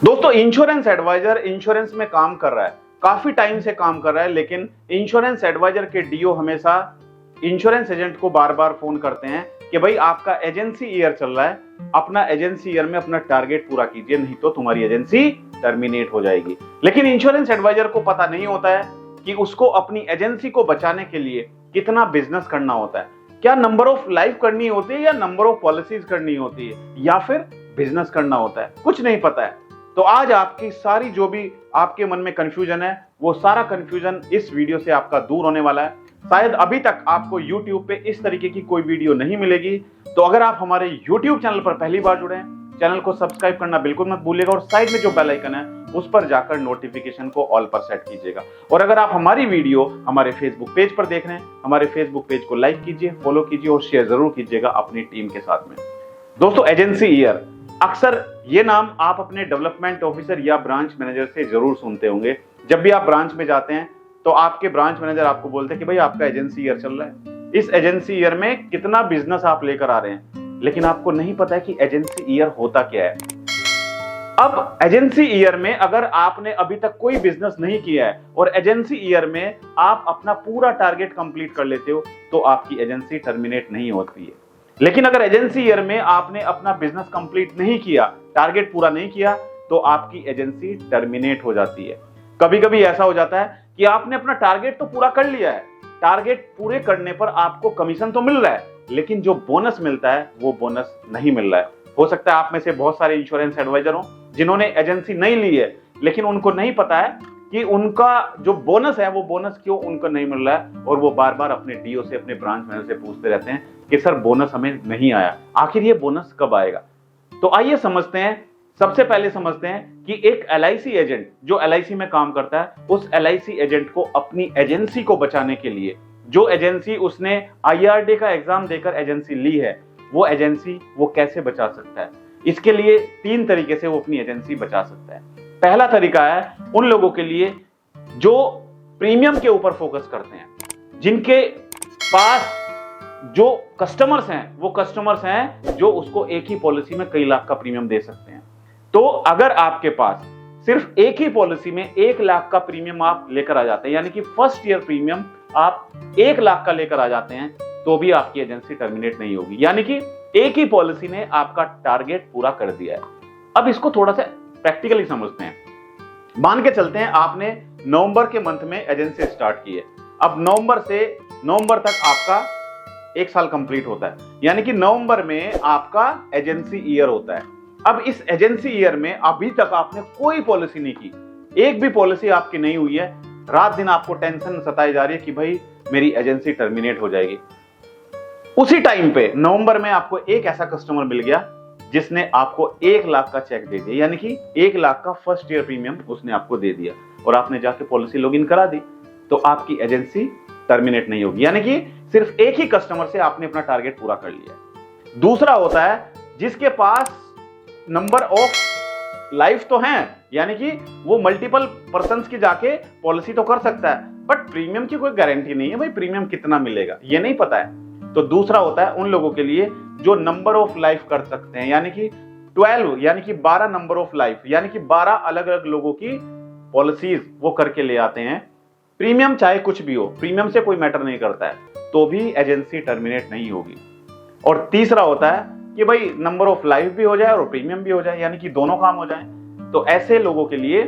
दोस्तों, insurance adviser insurance में काम कर रहा है, काफी टाइम से काम कर रहा है, लेकिन इंश्योरेंस एडवाइजर के डीओ हमेशा इंश्योरेंस एजेंट को बार बार फोन करते हैं कि भाई आपका एजेंसी ईयर चल रहा है, अपना एजेंसी ईयर में अपना टारगेट पूरा कीजिए, नहीं तो तुम्हारी एजेंसी टर्मिनेट हो जाएगी। लेकिन इंश्योरेंस एडवाइजर को पता नहीं होता है कि उसको अपनी एजेंसी को बचाने के लिए कितना बिजनेस करना होता है, क्या नंबर ऑफ लाइफ करनी होती है या नंबर ऑफ पॉलिसीज करनी होती है या फिर बिजनेस करना होता है, कुछ नहीं पता है। तो आज आपकी सारी जो भी आपके मन में कंफ्यूजन है, वो सारा कंफ्यूजन इस वीडियो से आपका दूर होने वाला है। शायद अभी तक आपको YouTube पे इस तरीके की कोई वीडियो नहीं मिलेगी, तो अगर आप हमारे YouTube चैनल पर पहली बार जुड़े हैं, चैनल को सब्सक्राइब करना बिल्कुल मत भूलिएगा और साइड में जो बेल आइकन है उस पर जाकर नोटिफिकेशन को ऑल पर सेट कीजिएगा। और अगर आप हमारी वीडियो हमारे फेसबुक पेज पर देख रहे हैं, हमारे फेसबुक पेज को लाइक कीजिए, फॉलो कीजिए और शेयर जरूर कीजिएगा अपनी टीम के साथ में। दोस्तों, एजेंसी ईयर, अक्सर ये नाम आप अपने डेवलपमेंट ऑफिसर या ब्रांच मैनेजर से जरूर सुनते होंगे। जब भी आप ब्रांच में जाते हैं तो आपके ब्रांच मैनेजर आपको बोलते हैं कि भाई आपका एजेंसी ईयर चल रहा है, इस एजेंसी ईयर में कितना बिजनेस आप लेकर आ रहे हैं, लेकिन आपको नहीं पता है कि एजेंसी ईयर होता क्या है। अब एजेंसी ईयर में अगर आपने अभी तक कोई बिजनेस नहीं किया है और एजेंसी ईयर में आप अपना पूरा टारगेट कंप्लीट कर लेते हो, तो आपकी एजेंसी टर्मिनेट नहीं होती है। लेकिन अगर एजेंसी ईयर में आपने अपना बिजनेस कंप्लीट नहीं किया, टारगेट पूरा नहीं किया, तो आपकी एजेंसी टर्मिनेट हो जाती है। कभी कभी ऐसा हो जाता है कि आपने अपना टारगेट तो पूरा कर लिया है, टारगेट पूरे करने पर आपको कमीशन तो मिल रहा है, लेकिन जो बोनस मिलता है वो बोनस नहीं मिल रहा है। हो सकता है आप में से बहुत सारे इंश्योरेंस एडवाइजर हो जिन्होंने एजेंसी नहीं ली है, लेकिन उनको नहीं पता है कि उनका जो बोनस है वो बोनस क्यों उनको नहीं मिल रहा है, और वो बार बार अपने डीओ से, अपने ब्रांच मैनेजर से पूछते रहते हैं कि सर बोनस हमें नहीं आया, आखिर ये बोनस कब आएगा। तो आइए समझते हैं, सबसे पहले समझते हैं कि एक एलआईसी एजेंट जो एलआईसी में काम करता है, उस एलआईसी एजेंट को अपनी एजेंसी को बचाने के लिए, जो एजेंसी उसने आईआरडी का एग्जाम देकर एजेंसी ली है, वो एजेंसी वो कैसे बचा सकता है। इसके लिए 3 तरीके से वो अपनी एजेंसी बचा सकता है। पहला तरीका है उन लोगों के लिए जो प्रीमियम के ऊपर फोकस करते हैं, जिनके पास जो कस्टमर्स हैं वो कस्टमर्स हैं जो उसको एक ही पॉलिसी में कई लाख का प्रीमियम दे सकते हैं। तो अगर आपके पास सिर्फ एक ही पॉलिसी में 1 लाख का प्रीमियम आप लेकर आ जाते हैं, यानी कि फर्स्ट ईयर प्रीमियम आप 1 लाख का लेकर आ जाते हैं, तो भी आपकी एजेंसी टर्मिनेट नहीं होगी, यानी कि एक ही पॉलिसी ने आपका टारगेट पूरा कर दिया है। अब इसको थोड़ा सा प्रैक्टिकली समझते हैं। मान के चलते हैं आपने नवंबर के मंथ में एजेंसी स्टार्ट की है। अब नवंबर से नवंबर तक आपका 1 साल कंप्लीट होता है, यानी कि नवंबर में आपका एजेंसी ईयर होता है। अब इस एजेंसी ईयर में अभी तक आपने कोई पॉलिसी नहीं की, एक भी पॉलिसी आपकी नहीं हुई है, रात दिन आपको टेंशन सताई जा रही है कि भाई मेरी एजेंसी टर्मिनेट हो जाएगी। उसी टाइम पे नवंबर में आपको एक ऐसा कस्टमर मिल गया जिसने आपको 1 लाख का चेक दे दिया, यानी कि 1 लाख का फर्स्ट ईयर प्रीमियम उसने आपको दे दिया, और आपने जाके पॉलिसी लॉगिन करा दी, तो आपकी एजेंसी टर्मिनेट नहीं होगी, यानी कि सिर्फ एक ही कस्टमर से आपने अपना टारगेट पूरा कर लिया। दूसरा होता है जिसके पास नंबर ऑफ लाइफ तो है, यानी कि वो मल्टीपल पर्संस की जाके पॉलिसी तो कर सकता है, बट प्रीमियम की कोई गारंटी नहीं है, भाई प्रीमियम कितना मिलेगा ये नहीं पता है। तो दूसरा होता है उन लोगों के लिए जो नंबर ऑफ लाइफ कर सकते हैं, यानी कि 12 यानी कि 12 नंबर ऑफ लाइफ, यानी कि 12 अलग अलग लोगों की पॉलिसीज वो करके ले आते हैं। प्रीमियम चाहे कुछ भी हो, प्रीमियम से कोई मैटर नहीं करता है, तो भी एजेंसी टर्मिनेट नहीं होगी। और तीसरा होता है कि भाई नंबर ऑफ लाइफ भी हो जाए और प्रीमियम भी हो जाए, यानी कि दोनों काम हो जाए। तो ऐसे लोगों के लिए,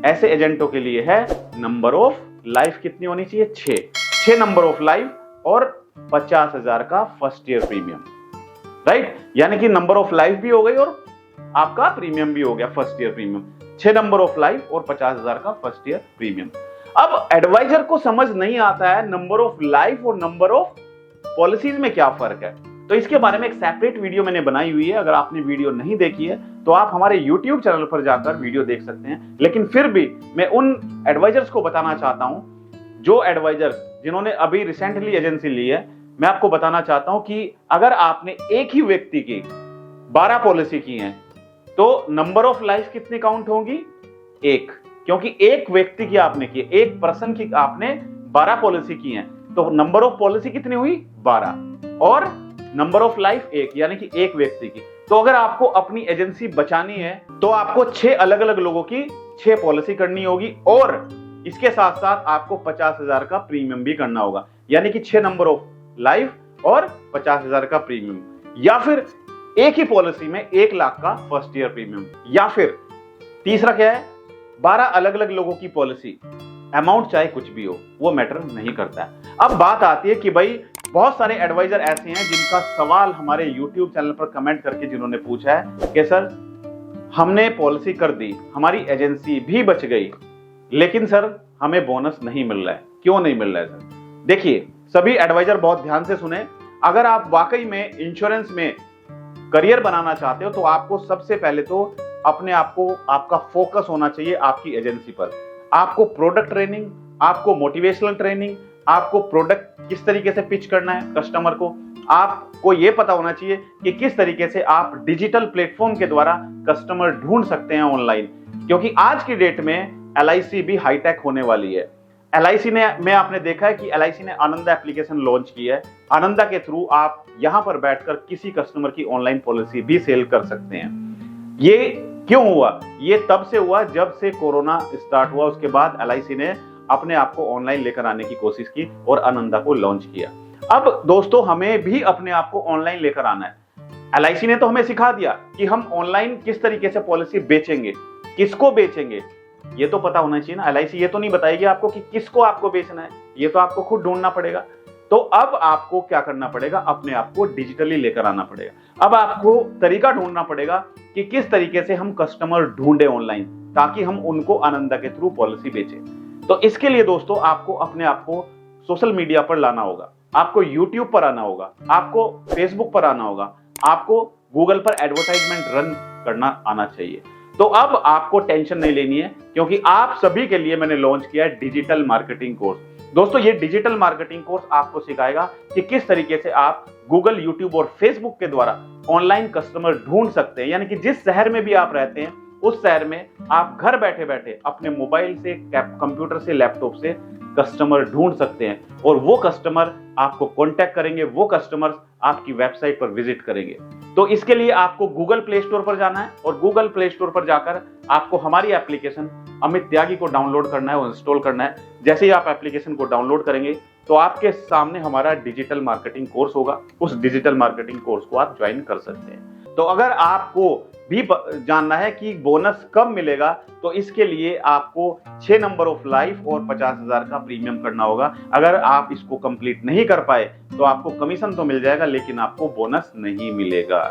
ऐसे एजेंटों के लिए है नंबर ऑफ लाइफ कितनी होनी चाहिए, 6 नंबर ऑफ लाइफ और 50,000 का फर्स्ट ईयर प्रीमियम, राइट। यानी कि नंबर ऑफ लाइफ भी हो गई और आपका प्रीमियम भी हो गया, first year premium, 6 number of life और 50,000 का फर्स्ट ईयर प्रीमियम। अब एडवाइजर को समझ नहीं आता है नंबर ऑफ लाइफ और नंबर ऑफ पॉलिसीज में क्या फर्क है, तो इसके बारे में एक सेपरेट वीडियो मैंने बनाई हुई है। अगर आपने वीडियो नहीं देखी है तो आप हमारे YouTube चैनल पर जाकर वीडियो देख सकते हैं। लेकिन फिर भी मैं उन एडवाइजर्स को बताना चाहता हूं, जो एडवाइजर्स जिन्होंने अभी रिसेंटली एजेंसी ली है, मैं आपको बताना चाहता हूं कि अगर आपने एक ही व्यक्ति की 12 पॉलिसी की हैं, तो नंबर ऑफ लाइफ कितनी काउंट होंगी, 1, क्योंकि एक व्यक्ति की आपने की, एक पर्सन की आपने 12 पॉलिसी की हैं, तो नंबर ऑफ पॉलिसी कितनी हुई, 12, और नंबर ऑफ लाइफ 1, यानी कि एक व्यक्ति की, तो अगर आपको अपनी एजेंसी बचानी है तो आपको 6 अलग अलग लोगों की 6 पॉलिसी करनी होगी और इसके साथ साथ आपको 50,000 का प्रीमियम भी करना होगा, यानी कि 6 नंबर ऑफ लाइफ और 50,000 का प्रीमियम, या फिर एक ही पॉलिसी में 1 लाख का फर्स्ट ईयर प्रीमियम, या फिर तीसरा क्या है 12 अलग अलग लोगों की पॉलिसी। अमाउंट चाहे कुछ भी हो, वो मैटर नहीं करता है। अब बात आती है कि भाई बहुत सारे एडवाइजर ऐसे हैं जिनका सवाल हमारे YouTube चैनल पर कमेंट करके जिन्होंने पूछा है कि सर हमने पॉलिसी कर दी, हमारी एजेंसी भी बच गई, लेकिन सर हमें बोनस नहीं मिल रहा है, क्यों नहीं मिल रहा है सर? देखिए सभी एडवाइजर बहुत ध्यान से सुने, अगर आप वाकई में इंश्योरेंस में करियर बनाना चाहते हो तो आपको सबसे पहले तो अपने आप को, आपका फोकस होना चाहिए आपकी एजेंसी पर। आपको प्रोडक्ट ट्रेनिंग, आपको मोटिवेशनल ट्रेनिंग, आपको प्रोडक्ट किस तरीके से पिच करना है कस्टमर को, आपको यह पता होना चाहिए कि किस तरीके से आप डिजिटल प्लेटफॉर्म के द्वारा कस्टमर ढूंढ सकते हैं ऑनलाइन, क्योंकि आज की डेट में LIC भी हाईटेक होने वाली है। LIC ने, मैं आपने देखा है कि LIC ने आनंदा एप्लीकेशन लॉन्च की है। आनंदा के थ्रू आप यहां पर बैठकर किसी कस्टमर की ऑनलाइन पॉलिसी भी सेल कर सकते हैं। ये क्यों हुआ? ये तब से हुआ जब से कोरोना स्टार्ट हुआ, उसके बाद LIC ने अपने आप को ऑनलाइन लेकर आने की कोशिश की और आनंदा को लॉन्च किया। अब दोस्तों हमें भी अपने आप को ऑनलाइन लेकर आना है। LIC ने तो हमें सिखा दिया कि हम ऑनलाइन किस तरीके से पॉलिसी बेचेंगे, किसको बेचेंगे, ये तो पता होना चाहिए ना। LIC ये तो नहीं बताएगी आपको कि किसको आपको बेचना है, ये तो आपको खुद ढूंढना पड़ेगा। तो अब आपको क्या करना पड़ेगा, अपने आप को डिजिटली लेकर आना पड़ेगा। अब आपको तरीका ढूंढना पड़ेगा कि किस तरीके से हम कस्टमर ढूंढे ऑनलाइन, ताकि हम उनको आनंदा के थ्रू पॉलिसी बेचें। तो इसके लिए दोस्तों आपको अपने आप को सोशल मीडिया पर लाना होगा, आपको YouTube पर आना होगा, आपको Facebook पर आना होगा, आपको गूगल पर एडवर्टाइजमेंट रन करना आना चाहिए। तो अब आपको टेंशन नहीं लेनी है, क्योंकि आप सभी के लिए मैंने लॉन्च किया है डिजिटल मार्केटिंग कोर्स। दोस्तों ये डिजिटल मार्केटिंग कोर्स आपको सिखाएगा कि किस तरीके से आप गूगल, यूट्यूब और फेसबुक के द्वारा ऑनलाइन कस्टमर ढूंढ सकते हैं, यानी कि जिस शहर में भी आप रहते हैं उस शहर में आप घर बैठे बैठे अपने मोबाइल से, कंप्यूटर से, लैपटॉप से कस्टमर ढूंढ सकते हैं और वो कस्टमर आपको कांटेक्ट करेंगे, वो कस्टमर आपकी वेबसाइट पर विजिट करेंगे। तो इसके लिए आपको गूगल प्ले स्टोर पर जाना है और गूगल प्ले स्टोर पर जाकर आपको हमारी एप्लीकेशन अमित त्यागी को डाउनलोड करना है और इंस्टॉल करना है। जैसे ही आप एप्लीकेशन को डाउनलोड करेंगे तो आपके सामने हमारा डिजिटल मार्केटिंग कोर्स होगा, उस डिजिटल मार्केटिंग कोर्स को आप ज्वाइन कर सकते हैं। तो अगर आपको भी जानना है कि बोनस कब मिलेगा, तो इसके लिए आपको 6 नंबर ऑफ लाइफ और 50,000 का प्रीमियम करना होगा। अगर आप इसको कंप्लीट नहीं कर पाए तो आपको कमीशन तो मिल जाएगा, लेकिन आपको बोनस नहीं मिलेगा।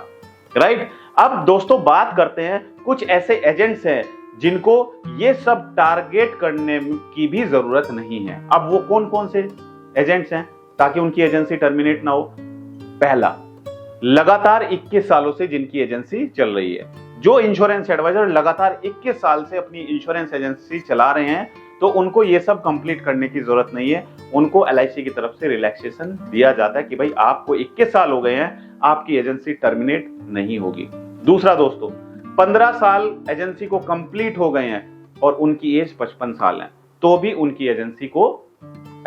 राइट। अब दोस्तों बात करते हैं, कुछ ऐसे एजेंट्स हैं जिनको ये सब टारगेट करने की भी जरूरत नहीं है। अब वो कौन कौन से एजेंट्स हैं ताकि उनकी एजेंसी टर्मिनेट ना हो? पहला, लगातार 21 सालों से जिनकी एजेंसी चल रही है। जो इंश्योरेंस एडवाइजर लगातार 21 साल से अपनी इंश्योरेंस एजेंसी चला रहे हैं, तो उनको ये सब कंप्लीट करने की जरूरत नहीं है। उनको LIC की तरफ से रिलैक्सेशन दिया जाता है कि भाई आपको 21 साल हो गए हैं, आपकी एजेंसी टर्मिनेट नहीं होगी। दूसरा दोस्तों, 15 साल एजेंसी को कंप्लीट हो गए हैं और उनकी एज 55 साल है, तो भी उनकी एजेंसी को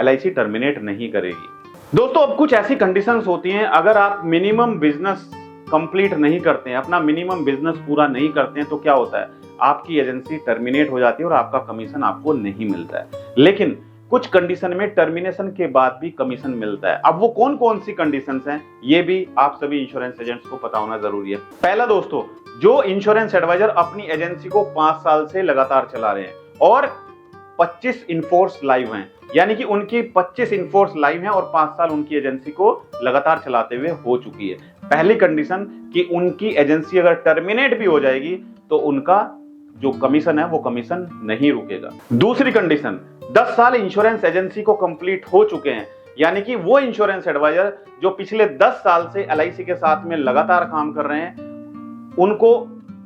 LIC टर्मिनेट नहीं करेगी। दोस्तों अब कुछ ऐसी कंडीशंस होती हैं, अगर आप मिनिमम बिजनेस कंप्लीट नहीं करते हैं, अपना मिनिमम बिजनेस पूरा नहीं करते हैं, तो क्या होता है, आपकी एजेंसी टर्मिनेट हो जाती है और आपका कमीशन आपको नहीं मिलता है। लेकिन कुछ कंडीशन में टर्मिनेशन के बाद भी कमीशन मिलता है। अब वो कौन कौन सी कंडीशंस हैं, ये भी आप सभी इंश्योरेंस एजेंट्स को पता होना जरूरी है। पहला दोस्तों, जो इंश्योरेंस एडवाइजर अपनी एजेंसी को 5 साल से लगातार चला रहे हैं और 25 इनफोर्स लाइव हैं, यानी कि उनकी 25 इनफोर्स लाइव हैं और 5 साल उनकी एजेंसी को लगातार चलाते हुए हो चुकी है। पहली कंडीशन कि उनकी एजेंसी अगर टर्मिनेट भी हो जाएगी तो उनका जो कमीशन है वो कमीशन नहीं रुकेगा। दूसरी कंडीशन, 10 साल इंश्योरेंस एजेंसी को कंप्लीट हो चुके हैं, यानी कि वो इंश्योरेंस एडवाइजर जो पिछले 10 साल से LIC के साथ में लगातार काम कर रहे हैं, उनको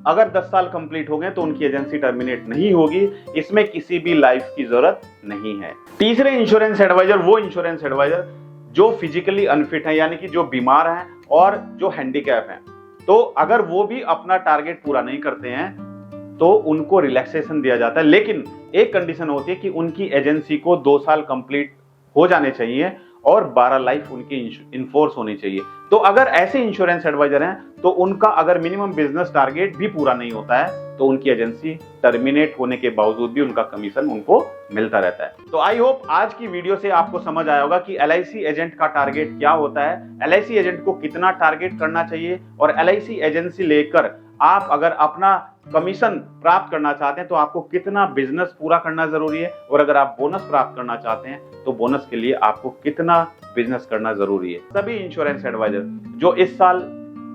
अगर 10 साल कंप्लीट हो गए तो उनकी एजेंसी टर्मिनेट नहीं होगी। इसमें किसी भी लाइफ की जरूरत नहीं है। तीसरे इंश्योरेंस एडवाइजर, वो इंश्योरेंस एडवाइजर जो फिजिकली अनफिट है, यानी कि जो बीमार हैं और जो हैंडीकैप हैं, तो अगर वो भी अपना टारगेट पूरा नहीं करते हैं तो उनको रिलैक्सेशन दिया जाता है। लेकिन एक कंडीशन होती है कि उनकी एजेंसी को 2 साल कंप्लीट हो जाने चाहिए और 12 लाइफ उनकी इन्फोर्स होनी चाहिए। तो अगर ऐसे इंश्योरेंस एडवाइजर हैं तो उनका अगर मिनिमम बिजनेस टारगेट भी पूरा नहीं होता है तो उनकी एजेंसी टर्मिनेट होने के बावजूद भी उनका कमीशन उनको मिलता रहता है। तो आई होप आज की वीडियो से आपको समझ आया होगा कि एलआईसी एजेंट का टारगेट क्या होता है, एलआईसी एजेंट को कितना टारगेट करना चाहिए, और एलआईसी एजेंसी लेकर आप अगर अपना कमीशन प्राप्त करना चाहते हैं तो आपको कितना बिजनेस पूरा करना जरूरी है, और अगर आप बोनस प्राप्त करना चाहते हैं तो बोनस के लिए आपको कितना बिजनेस करना जरूरी है। सभी इंश्योरेंस एडवाइजर जो इस साल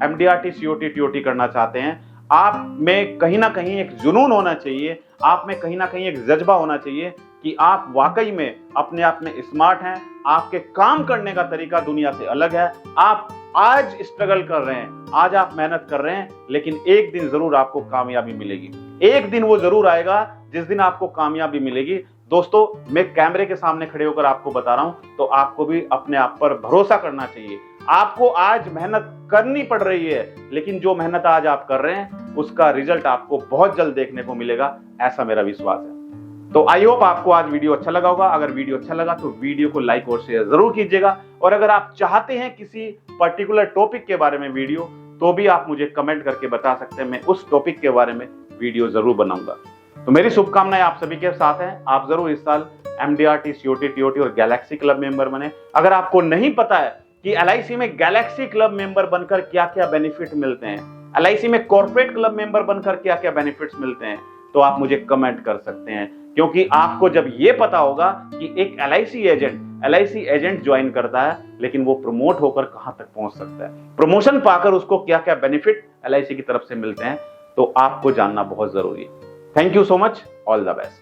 एमडीआरटी, सीओटी, टीओटी करना चाहते हैं, आप में कहीं ना कहीं एक जुनून होना चाहिए, आप में कहीं ना कहीं एक जज्बा होना चाहिए कि आप वाकई में अपने आप में स्मार्ट हैं, आपके काम करने का तरीका दुनिया से अलग है, आप आज स्ट्रगल कर रहे हैं, आज आप मेहनत कर रहे हैं, लेकिन एक दिन जरूर आपको कामयाबी मिलेगी। एक दिन वो जरूर आएगा जिस दिन आपको कामयाबी मिलेगी। दोस्तों, मैं कैमरे के सामने खड़े होकर आपको बता रहा हूं तो आपको भी अपने आप पर भरोसा करना चाहिए। आपको आज मेहनत करनी पड़ रही है, लेकिन जो मेहनत आज आप कर रहे हैं उसका रिजल्ट आपको बहुत जल्द देखने को मिलेगा, ऐसा मेरा विश्वास है। तो आई होप आपको आज वीडियो अच्छा लगा होगा। अगर वीडियो अच्छा लगा तो वीडियो को लाइक और शेयर जरूर कीजिएगा, और अगर आप चाहते हैं किसी पर्टिकुलर टॉपिक के बारे में वीडियो, तो भी आप मुझे कमेंट करके बता सकते हैं, मैं उस टॉपिक के बारे में वीडियो जरूर बनाऊंगा। तो मेरी शुभकामनाएं आप सभी के साथ हैं। आप जरूर इस साल एमडीआरटी, सीओटी, टीओटी और गैलेक्सी क्लब मेंबर बने। अगर आपको नहीं पता है कि एलआईसी में गैलेक्सी क्लब मेंबर बनकर क्या क्या बेनिफिट मिलते हैं, एलआईसी में कॉर्पोरेट क्लब मेंबर बनकर क्या क्या बेनिफिट्स मिलते हैं, तो आप मुझे कमेंट कर सकते हैं, क्योंकि आपको जब ये पता होगा कि एक एलआईसी एजेंट ज्वाइन करता है, लेकिन वो प्रमोट होकर कहां तक पहुंच सकता है, प्रमोशन पाकर उसको क्या क्या बेनिफिट एलआईसी की तरफ से मिलते हैं, तो आपको जानना बहुत जरूरी है। Thank you so much, all the best.